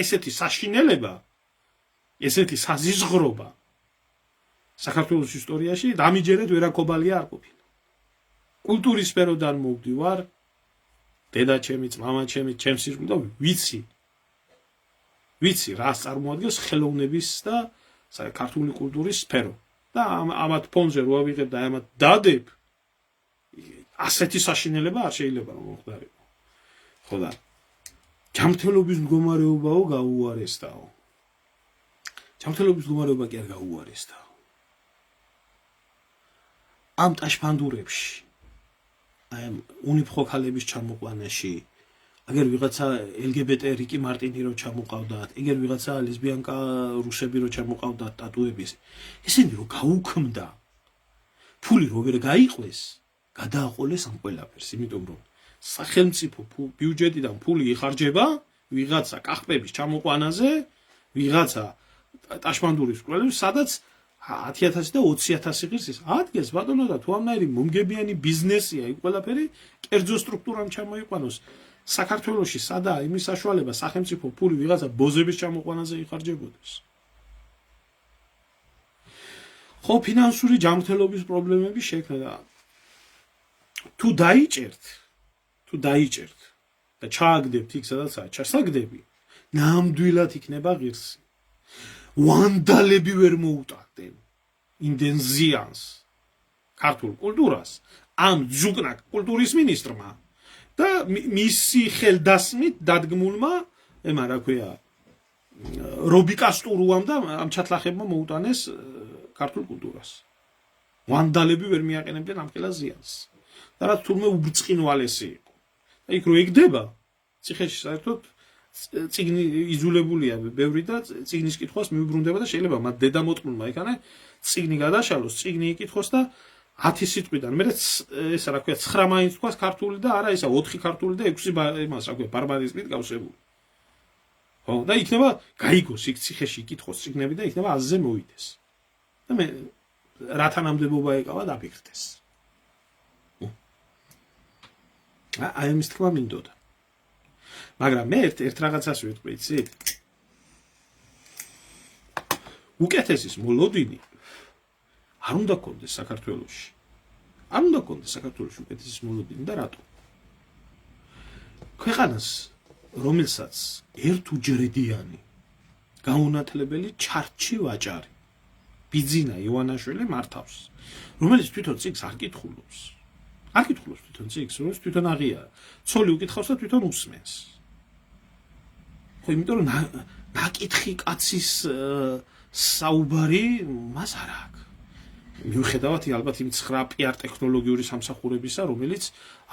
ესეთი საშინელება, ესეთი საზიზღრობა საქართველოს ისტორიაში დამიჯერეთ ვერაკობალია არ ყოფილა. კულტურის სფეროდან მოვდივარ, დედაჩემიც, მამაჩემიც, ჩემს ირგვლივ და ვიცი რას წარმოადგენს ხელოვნების და ქართული კულტურის სფერო. და ამათ ფონზე რო ავიღებ და ამათ დადებ, ასეთი საშინელება არ შეიძლება რომ მოხდარიყო. ხო და ჯანმრთელობის მდგომარეობაო გაუარესდაო. ჯანმრთელობის მდგომარეობა კი არ გაუარესდაო. ამ ტაშფანდურებში, აი უნიფხო ქალების ჩამოყვანაში, აგერ ვიღაცა LGBT რიკი მარტინი რო ჩამოყავდათ, ეგერ ვიღაცა ლესბიანკა რუსები რო ჩამოყავდათ ტატუების, ესენი რო გაუქმდა, ფული რო ვერ გაიყვეს, გადააყოლეს ამ ყველაფერს, იმიტომ რომ სახელმწიფო ბიუჯეტიდან ფული იხარჯება ვიღაცა კახპების ჩამოყვანაზე, ვიღაცა ტაშფანდურის კვლევებს, სადაც 10,000 და 20,000 ღირს ის ადგეს ბატონო და თუ ამნაირი მომგებიანი ბიზნესია იქ ყველაფერი, კერძო სტრუქტურამ ჩამოიყვანოს. საქართველოში სადაა იმის საშუალება სახელმწიფო ფული ვიღაცა ბოზების ჩამოყვანაზე იხარჯებოდეს. ხო, ფინანსური ჯანმრთელობის პრობლემები შექმნა და თუ დაიჭერთ და ჩააგდებთ იქ სადაცაა ჩასაგდები, ნამდვილად იქნება ღირსი. ვანდალები ვერ მოუტანდნენ იმდენ ზიანს ქართულ კულტურას ამ ძუკნაკ კულტურის მინისტრმა და მისი ხელდასმით დადგმულმა, ема რა ქვია, რობიკასტურუამ და ამ ჩათლახებმა მოუტანეს ქართულ კულტურას. ვანდალები ვერ მიაყენებდნენ ამ ხელა ზიანს. და რაც თურმე უბრწყინვალესი იყო. და იქ რო ეგდება, ციხეში საერთოდ წიგნი იძულებულია ბევრი და წიგნის კითხვას მიუბრუნდება და შეიძლება მათ დედამოწმულმა იქანა წიგნი გადაშალოს, წიგნი იკითხოს და 10 სიტყვიდან მე ეს რა ქვია 9 მაინც თქვას ქართული და არა ისა 4 ქართული და 6 იმას რა ქვია ბარბარიზმით გავსებული. ხო და იქნება გაიგოს იქ ციხეში იკითხოს წიგნები და იქნება აზზე მოვიდეს. და მე რათა ნამდვილობა ეკავა დაფიქრდეს. აი ამის თქმა მინდოდა. მაგრამ მე ერთ რაღაცას ვიტყვი, იცი? უკეთესის მოლოდინი არ უნდა გქონდეს საქართველოში. არ უნდა გქონდეს საქართველოში უკეთესის მოლოდინი და რატო? ქვეყანას, რომელსაც ერთუჯრედიანი გაუნათლებელი ჩარჩი ვაჭარი ბიძინა ივანაშვილი მართავს, რომელიც თვითონ წიგს არ კითხულობს. არ კითხულობს თვითონ წიგს, რომელიც თვითონ აღიარა. ცოლი უკითხავს და თვითონ უსმენს. ხო, იმიტომ რომ ნაკითხი კაცის საუბარი მას არ აქვს. მიუხედავად ალბათ იმ 9 PR ტექნოლოგიური სამსახურებისა, რომელიც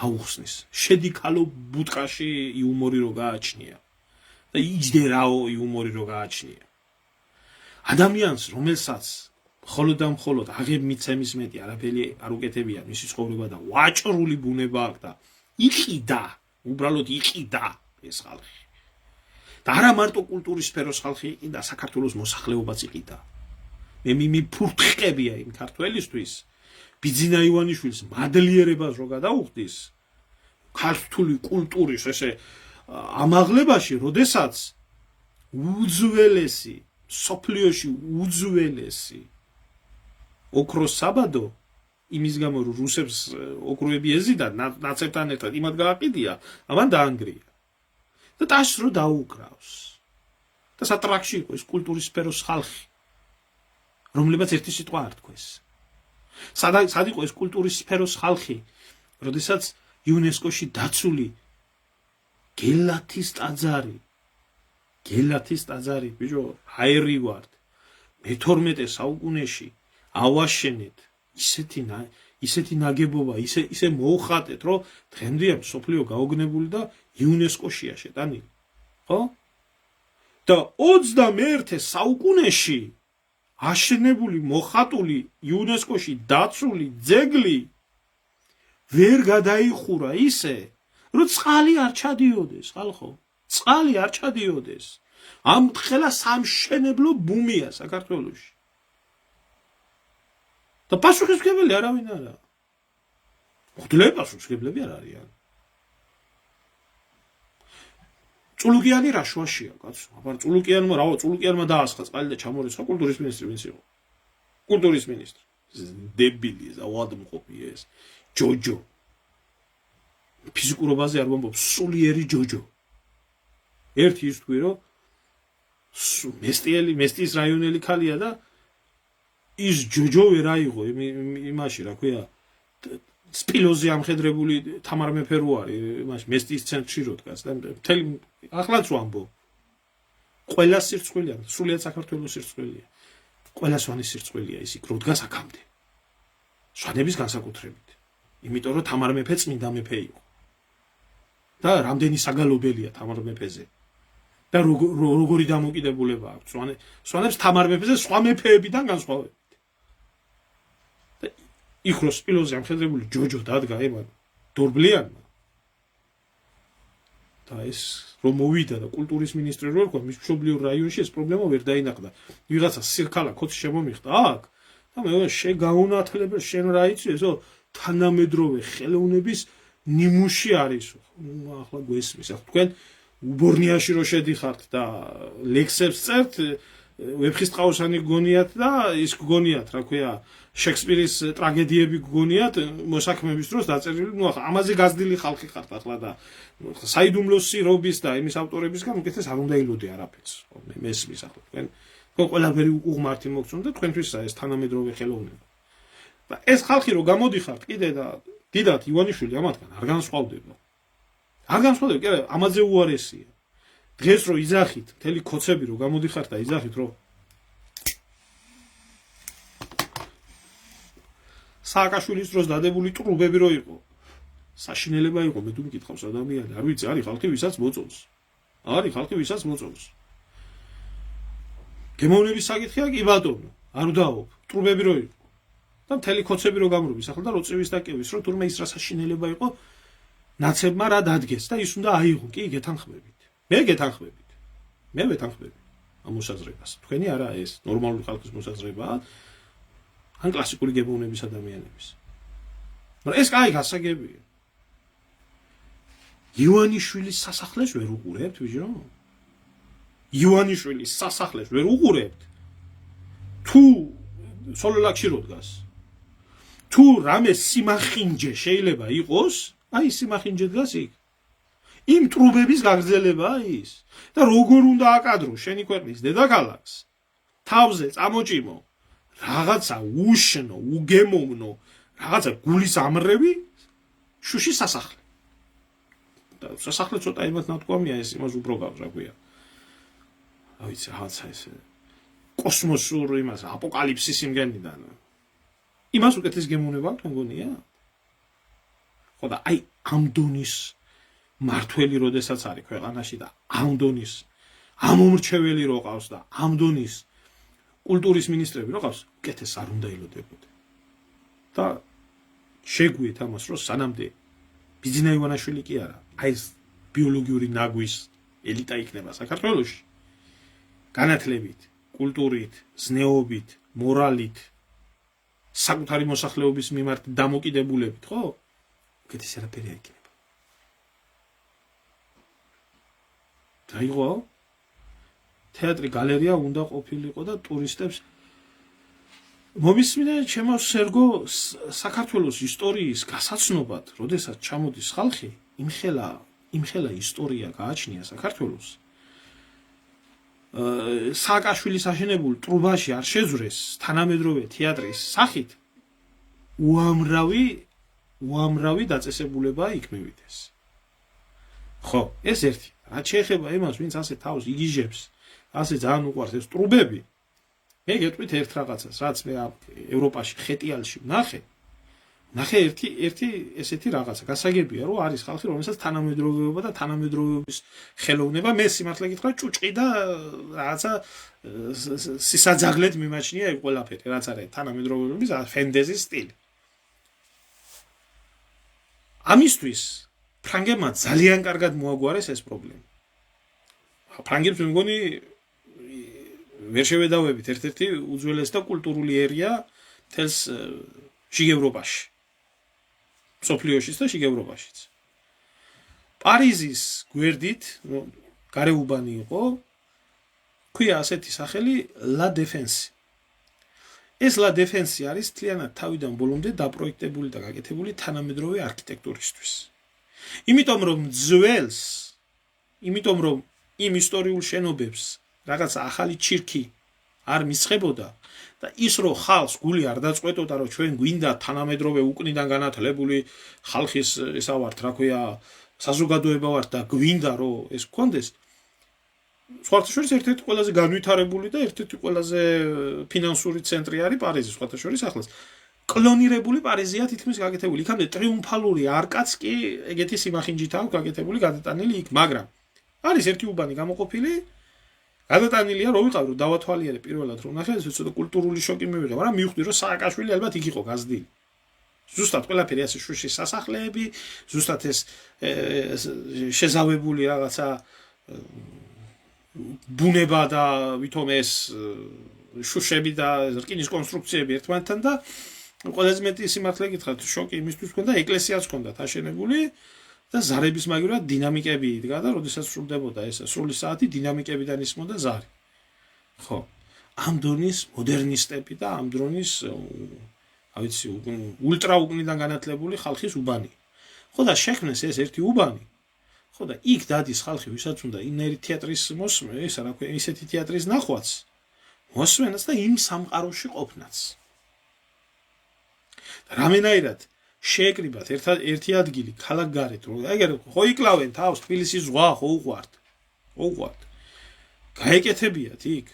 აუხსნის. შედი ქალო ბუტკაში იუმორი რო გააჩნია. და იჯდე რაო იუმორი რო გააჩნია. ადამიანს, რომელსაც მხოლოდ და მხოლოდ აღებ მიცემის მეტი არაფერი არ უკეთებია მისი ცხოვრება და ვაჭრული ბუნება აქვს და იყიდა, უბრალოდ იყიდა ეს ხალხი. და არა მარტო კულტურის სფეროს ხალხი იყიდა, საქართველოს მოსახლეობაც იყიდა. მე მიფურთხებია იმ ქართველისთვის, ბიძინა ივანიშვილის მადლიერებას რო გადაუხდის ქართული კულტურის ესე ამაღლებაში, როდესაც უძველესი სოფლიოში უძველესი ოქროს საბადო იმის გამო რომ რუსებს ოქროები ეზიდა ნაცებთან ერთად იმად გააყიდია, ამან დაანგრია. და ტაშს რო დაუკრავს. და სატრაქში იყო ეს კულტურის სფეროს ხალხი, რომლებაც ერთი სიტყვა არ თქვეს. სად იყო ეს კულტურის სფეროს ხალხი, როდესაც იუნესკოში დაცული გელათის ტაძარი, ბიჭო, აერივართ მე-12 საუკუნეში ავაშენეთ ისეთი ნაგებობა, ისე მოუხატეთ, რომ დღემდე სოფლიო გაოგნებული და იუნესკოშია შეტანილი. ხო? და 21 საუკუნეში აშენებული, მოხატული, იუნესკოში დაცული ძეგლი ვერ გადაიხურა ისე, რომ წყალი არ ჩადიოდეს, ხალხო. წყალი არ ჩადიოდეს. ამ ხელა სამშენებლო ბუმია საქართველოში. და პასუხისმგებელი არავინ არა. ხუთლები პასუხისმგებლები არ არიან. წულუკიანი რა შუაშია, კაცო. აბა წულუკიანმა დაასხა წყალი და ჩამორეცხა კულტურის მინისტრი ვინც იყო. კულტურის მინისტრი. დებილი ეს ავადმყოფი ეს. ჯოჯო. ფიზიკურობაზე არ ვამბობ, სულიერი ჯოჯო. ერთი ის თქვი რომ მესტიის რაიონელი ქალია და ის ჯოჯო ვერ აიღო იმაში რა ქვია სპილოზე ამხედრებული თამარ მეფე რო არის იმაში მესტიის ცენტრში რო დგას და მთელი ახლაც ვამბობ ყველა სირცხვილია სრულიად საქართველოს სირცხვილია ყველა სვანის სირცხვილია ის იქ რო დგას აქამდე სვანების განსაკუთრებით იმიტომ რომ თამარ მეფე წმინდა მეფე იყო და რამდენი საგალობელია თამარ მეფეზე და როგორი დამოკიდებულება აქვს სვანებს თამარ მეფეზე სხვა მეფეებიდან განსხვავებით იქ რო სპილოზე ამხედრებული ჯოჯო დადგა ემან დორბლიანმა და ეს რომ მოვიდა და კულტურის მინისტრი რო ერქვა მის მშობლიურ რაიონში ეს პრობლემა ვერ დაინახდა ვიღაცა სირქალა ქოც შემომიხდა აქ და მე შეგაუნათლებელ შენ რა იცი ესო თანამედროვე ხელოვნების ნიმუში არისო ახლა გვესმის ახლა თქვენ უბორნიაში რო შედიხართ და ლექსებს წერთ ვეფხისტყაოსანი გგონიათ და ის გგონიათ რა ქვია შექსპირის ტრაგედიები გგონიათ მოსაქმების დროს დაწერილი ნუ ახლა ამაზე გაზრდილი ხალხი ხართ ახლა და საიდუმლო სირობის და იმის ავტორებისგან უკეთეს არ უნდა ილოდე არაფერს მესმის ახლა თქვენ ყველაფერი უღმართი მოგწონთ და თქვენთვის ეს თანამედროვე ხელოვნება და ეს ხალხი რო გამოდიხართ კიდე და დიდათ ივანიშვილი ამათგან არ განსხვავდება კი არა ამაზე უარესია დღეს რო იზახით მთელი ქოცები რო გამოდიხართ და იზახით რო სააკაშვილის დროს დადებული ტრუბები რო იყო საშინელება იყო მე თუ მკითხავს ადამიანი არ ვიცი არის ხალხი ვისაც მოწონს გემოვნების საკითხია კი ბატონო არ ვდაობ ტრუბები რო იყო და მთელი ქოცები რო გამრობის ახლა და რო წივის და კევის რო თურმე ის რა საშინელება იყო ნაცებმა რა დადგეს და ის უნდა აიღო კი გეთანხმებით მე ვეთანხმები ამ მოსაზრებას თქვენი არა ეს ნორმალური ხალხის მოსაზრებაა ან კლასიკური გემოვნების ადამიანების მაგრამ ეს კაი გასაგებია ივანიშვილის სასახლეს ვერ უყურებთ ვიჟო ივანიშვილის სასახლეს ვერ უყურებთ თუ სოლოლაკში რო დგას თუ რამე სიმახინჯე შეიძლება იყოს აი სიმახინჯე დგას იქ იმ ტრუბების გაგრძელებაა ის და როგორ უნდა აკადრო შენი ქვეყნის დედაქალაქს თავზე წამოჭიმო რაღაცა უშნო უგემოვნო რაღაცა გულის ამრევი შუში სასახლე და სასახლე ცოტა იმათ ნათქვამია ეს იმას უბროგავს რა ქვია რა ვიცი რაღაცა ეს კოსმოსურ იმას აპოკალიფსის იმგენიდან იმას უკეთეს გემოვნება თქვენ გონია ხო და აი ამ დონის მართველი როდესაც არის ქვეყანაში და ამ დონის ამომრჩეველი რო ყავს და ამ დონის კულტურის მინისტრები რო ყავს, უკეთეს არ უნდა ელოდებოდე. და შეგვიეთ ამას, რომ სანამდე ბიძინა ივანაშვილი კი არა, აი ეს ბიოლოგიური ნაგვის ელიტა იქნება საქართველოში. განათლებით, კულტურით, ზნეობით, მორალით, საკუთარი მოსახლეობის მიმართ დამოკიდებულებით, ხო? უკეთეს არაფერი არ იქნება. დაიღო თეატრი გალერეა უნდა ყოფილიყო და ტურისტებს მომისმინე ჩემო სერგო საქართველოს ისტორიის გასაცნობად, როდესაც ჩამოდის ხალხი, იმხელა ისტორია გააჩნია საქართველოს. სააკაშვილის აშენებულ ტრუბაში არ შეძვრეს თანამედროვე თეატრის სახით უამრავი დაწესებულება იქ მივიდეს. ხო, ეს ერთი. რაც შეეხება იმას, ვინც ასე თავს იგიჟებს, ასე ძალიან უყვარს ეს ტრუბები, მე გეტყვით ერთ რაღაცას, რაც მე ევროპაში ხეტიალში ვნახე ერთი ესეთი რაღაცა. გასაგებია, რომ არის ხალხი, რომელსაც თანამედროვეობა და თანამედროვეობის ხელოვნება მე სიმართლე გითხრა ჭუჭყი და რაღაცა სისაძაღლეთ მიმაჩნია ეგ ყველაფერი, რაც არის თანამედროვეობის ფენტეზის სტილი. ამისთვის ფრანგებმა ძალიან კარგად მოაგვარეს ეს პრობლემა. ფრანგებს მე მგონი ვერ შევედავებით ერთ-ერთი უძველესი და კულტურული ერია მთელს შიგ ევროპაში. სოფლიოშიც და შიგ ევროპაშიც. პარიზის გვერდით, გარეუბანი იყო, ქვია ასეთი სახელი La Défense. ეს La Défense არის მთლიანად თავიდან ბოლომდე დაპროექტებული და გაკეთებული თანამედროვე არქიტექტურისთვის. იმიტომ რომ იმ ისტორიულ შენობებს რაღაც ახალი ჩირქი არ მისხებოდა და ის რომ ხალხს გული არ დაწყვეტოდა რომ ჩვენ გვინდა თანამედროვე უკნიდან განათლებული ხალხის ესა ვართ, რა ქვია, საზოგადოება ვართ და გვინდა რომ ეს გქონდეს. სხვათა შორის ერთ-ერთი ყველაზე განვითარებული და ერთ-ერთი ყველაზე ფინანსური ცენტრი არის პარიზი, სხვათა შორის ახლაც. კლონირებული პარიზია თითქმის გაკეთებული. იქამდე ტრიუმფალური არკაც კი ეგეთი სიმახინჯით აქვს გაკეთებული, გადატანილი იქ, მაგრამ არის ერთი უბანი გამოყოფილი, გადატანილია, რო ვიყავ, რომ დავათვალიერე პირველად, რომ ნახე, ეს ცოტა კულტურული შოკი მივიღე, მაგრამ მივხვდი, რომ სააკაშვილი ალბათ იქ იყო გაზრდილი. ზუსტად ყველაფერი ასე შუშის სასახლეები, ზუსტად ეს შეზავებული რაღაცა ბუნება და ვითომ ეს შუშები და რკინის კონსტრუქციები ერთმანეთთან და ყველაზე მეტი სიმართლე გითხრათ, შოკი იმისთვის ჰქონდა, ეკლესიაც ჰქონდათ აშენებული და ზარების მაგივრად დინამიკები იდგა და როდესაც სრულდებოდა ეს სრული საათი დინამიკებიდან ისმოდა ზარი. ხო, ამ დროის მოდერნისტები და ამ დროის ავიცი ულტრა უკნიდან განათლებული ხალხის უბანი. ხო და შექმნეს ეს ერთი უბანი. ხო და იქ დადის ხალხი, ვისაც უნდა იმერი თეატრის მოსმე, ესა რა ქვია, ისეთი თეატრის ნახვაც, მოსმენაც და იმ სამყაროში ყოფნაც. რამენაირად შეეკრიბათ ერთი ადგილი ქალაქ გარეთ, რომ ეგერ ხო იკლავენ თავს, თბილისის ზღვა ხო უყვართ. გაეკეთებიათ იქ.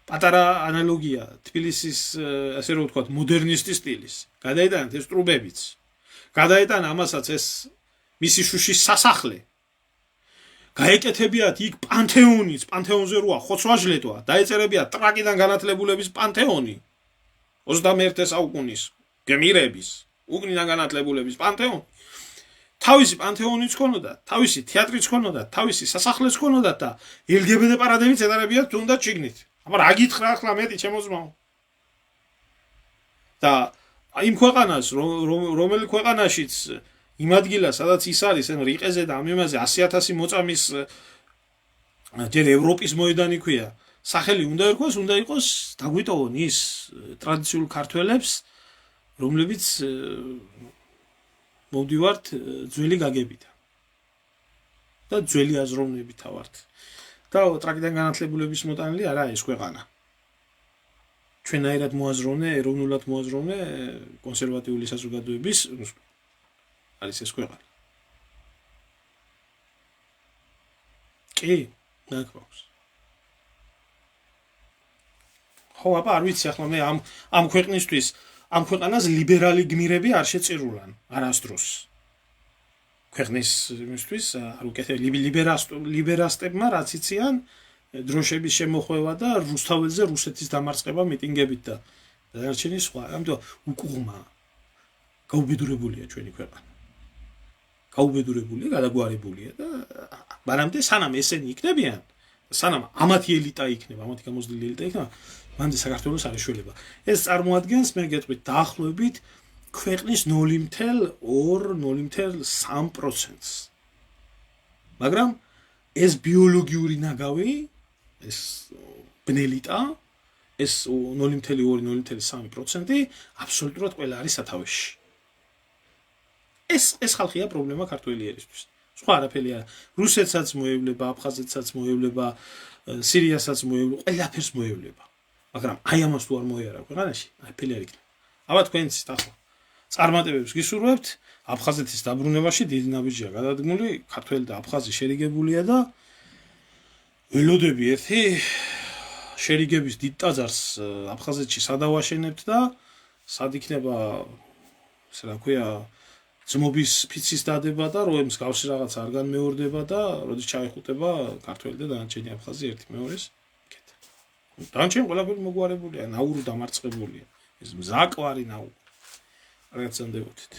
პატარა ანალოგია თბილისის, ასე რომ ვთქვათ, მოდერნისტის სტილის. გადაეტანათ ეს ტრუბებიც. გადაეტანა ამასაც ეს მისი შუშის სასახლე. გაეკეთებიათ იქ პანთეონიც, პანთეონზე როა ხოცვაჟლეტვა, დაეწერებიათ ტრაკიდან განათლებულების პანთეონი. 21 საუკუნის გემირების უკნიდან განათლებულების პანთეონი. თავისი პანთეონიც ჰქონოდა, თავისი თეატრიც ჰქონოდა, თავისი სასახლეც ჰქონოდა და LGBT პარადებიც ეტარებიათ თუნდაც შიგნით. აბა რა გითხრა ახლა მეტი ჩემოზმაო. და იმ ქვეყანას რომელი ქვეყანაშიც იმ ადგილას, სადაც ის არის, ან რიყეზე და ამ იმაზე 100,000 მოწამის ჯერ ევროპის მოედანი ქვია. სახელი უნდა ერქვას, უნდა იყოს დაგვიტოვონ ის ტრადიციულ ქართველებს, რომლებიც მოვდივართ ძველი გაგებიდან და ძველი აზროვნებით ვართ. და ტრაკიდან განათლებულების მოტანილი არა ეს ქვეყანა. ჩვენაირად მოაზროვნე, ეროვნულად მოაზროვნე კონსერვატიული საზოგადოების არის ეს ქვეყანა. კი, ნაკლავს. ხო, აბა არ ვიცი ახლა მე ამ ქვეყნისთვის, ამ ქვეყანას ლიბერალი გმირები არ შეწირულან არასდროს. ქვეყნის იმისთვის არ უკეთე ლიბერასტებმა რაც იციან, დროშების შემოხვევა და რუსთაველზე რუსეთის დამარცხება მიტინგებით და დანარჩენი სხვა. ამიტომ უკუღმა გაუბედურებულია ჩვენი ქვეყანა. გაუბედურებულია, გადაგვარებულია და მანამდე სანამ ესენი იქნებიან, სანამ ამათი ელიტა იქნება, ამათი გამოზრდილი ელიტა იქნება, მანამდე საქართველოს არ ეშველება. ეს წარმოადგენს, მე გეტყვით, დაახლოებით ქვეყნის 0.2-0.3%-ს. მაგრამ ეს ბიოლოგიური ნაგავი, ეს ბნელიტა, ეს 0.2-0.3% აბსოლუტურად ყველა არის სათავეში. ეს ხალხია პრობლემა ქართველი ერისთვის. სხვა არაფერი არა. რუსეთსაც მოევლება, აფხაზეთსაც მოევლება, სირიასაც მოევლება, ყველაფერს მოევლება. მაგრამ აი ამას თუ არ მოიარა ქვეყანაში, არაფერი არ იქნება. აბა თქვენც ახლა წარმატებებს გისურვებთ. აფხაზეთის დაბრუნებაში დიდი ნაბიჯია გადადგმული, ქართველი და აფხაზი შერიგებულია და ველოდები ერთი შერიგების დიდ ტაძარს აფხაზეთში სადავაშენებთ და სად იქნება, ესე რა ქვია, ძმობის ფიცის დადება და რომ მსგავსი რაღაც არ განმეორდება და როდის ჩაიხუტება ქართველი და დანარჩენი აფხაზი ერთი მეორეს იქეთ. დანარჩენი ყველაფერი მოგვარებულია, ნაური დამარცხებულია. ეს მზაკვარი ნაური. რაღაცა ნდებოდით.